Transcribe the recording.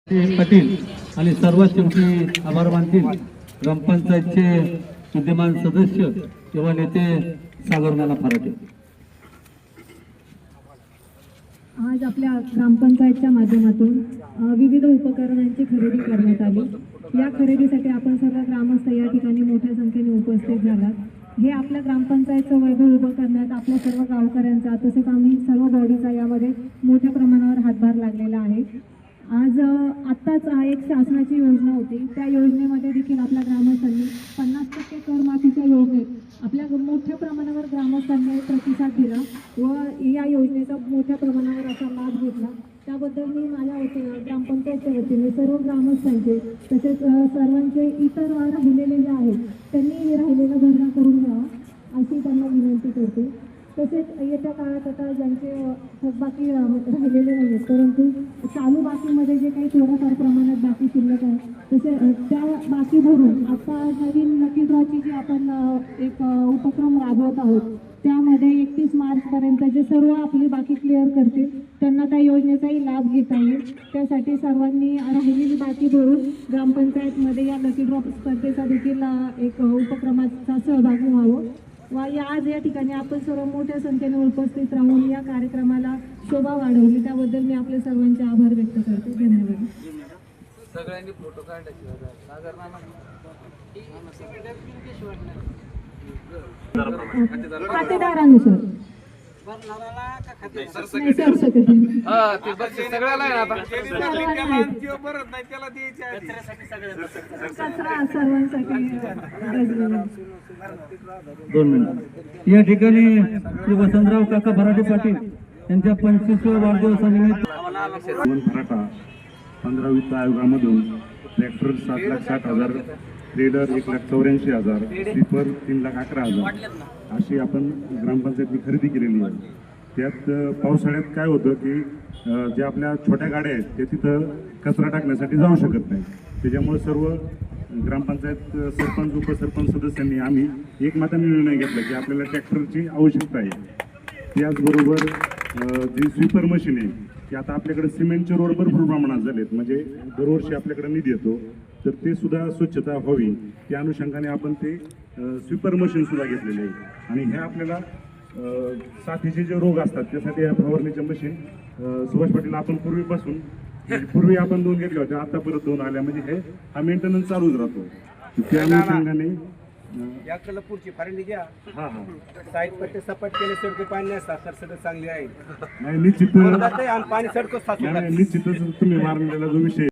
पाटील आणि सर्वच तुमचे आभार मानतील ग्रामपंचायतचे विद्यमान सदस्य किंवा नेते सागरनाना फराटे। आज आपल्या ग्रामपंचायतच्या माध्यमातून विविध उपकरणांची खरेदी करण्यात आली। या खरेदीसाठी आपण सर्व ग्रामस्थ या ठिकाणी मोठ्या संख्येने उपस्थित झालात। हे आपल्या ग्रामपंचायतचं वैभव उभं करण्यात आपल्या सर्व गावकऱ्यांचा तसेच आम्ही सर्व बॉडीचा यामध्ये मोठ्या प्रमाणावर हातभार लागलेला आहे। आज आत्ताच एक शासनाची योजना होती, त्या योजनेमध्ये देखील आपल्या ग्रामस्थांनी 50% करमाफीच्या योजनेत आपल्या मोठ्या प्रमाणावर ग्रामस्थांनी प्रतिसाद दिला व या योजनेचा मोठ्या प्रमाणावर असा लाभ घेतला। त्याबद्दल मी माझ्या वतीने ग्रामपंचायतच्या वतीने सर्व ग्रामस्थांचे तसेच सर्वांचे इतर राहिलेले जे आहेत त्यांनी राहिलेला भरणा करून घ्यावा अशी त्यांना विनंती करते। तसेच येत्या काळात आता ज्यांचे थकबाकी राहिलेले नाही आहेत परंतु चालू बाकीमध्ये जे काही थोड्याफार प्रमाणात बाकी शिल्लक आहे तसे त्या बाकी भरून आता नवीन लकी ड्रॉची जी आपण एक उपक्रम राबवत आहोत त्यामध्ये 31 मार्चपर्यंत जे सर्व आपली बाकी क्लिअर करतील त्यांना त्या योजनेचाही लाभ घेता येईल। त्यासाठी सर्वांनी राहिलेली बाकी भरून ग्रामपंचायतमध्ये या लकी ड्रॉ स्पर्धेचा देखील एक उपक्रमाचा सहभागी व्हावं व आज या ठिकाणी आपण सर्व मोठ्या संख्येने उपस्थित राहून या कार्यक्रमाला शोभा वाढवली त्याबद्दल मी आपल्या सर्वांचे आभार व्यक्त करते। धन्यवाद। सगळ्यांनी फोटो काढायचे खातेदारानुसार दोन मिनिट या ठिकाणी श्री वसंतराव काका फराटे पाटील यांच्या 25व्या वाढदिवसानिमित्त फराटा 15 वित्त आयोगामधून ट्रॅक्टर 7,60,000, ट्रेलर 1,84,000, स्लीपर 3,11,000 अशी आपण ग्रामपंचायतनी खरेदी केलेली आहे। त्यात पावसाळ्यात काय होतं की जे आपल्या छोट्या गाड्या आहेत ते तिथं कचरा टाकण्यासाठी जाऊ शकत नाही, त्याच्यामुळे सर्व ग्रामपंचायत सरपंच उपसरपंच सदस्यांनी आम्ही एकमताने निर्णय घेतला की आपल्याला ट्रॅक्टरची आवश्यकता आहे। त्याचबरोबर जी स्वीपर मशीन आहे की आता आपल्याकडे सिमेंटचे रोड भरपूर प्रमाणात झालेत, म्हणजे दरवर्षी आपल्याकडे निधी येतो तर ते सुद्धा स्वच्छता व्हावी त्या अनुषंगाने आपण ते स्वीपर मशीन सुद्धा घेतलेले आहे। आणि हे आपल्याला साथीचे जे रोग असतात त्यासाठी ह्या फवारणीचे मशीन सुभाष पाटील आपण पूर्वी आपण 2 घेतले होते, आता परत 2 आल्या, म्हणजे हे हा मेंटेनन्स चालूच राहतो त्या अनुषंगाने याकडे पुढची फारणी घ्या। हा साईड पट्टे सपाट केले सडके पाणी असतात तर सगळं चांगली आहे नाही निश्चित पाणी सडकं निश्चितच तुम्ही मारलेला जो विषय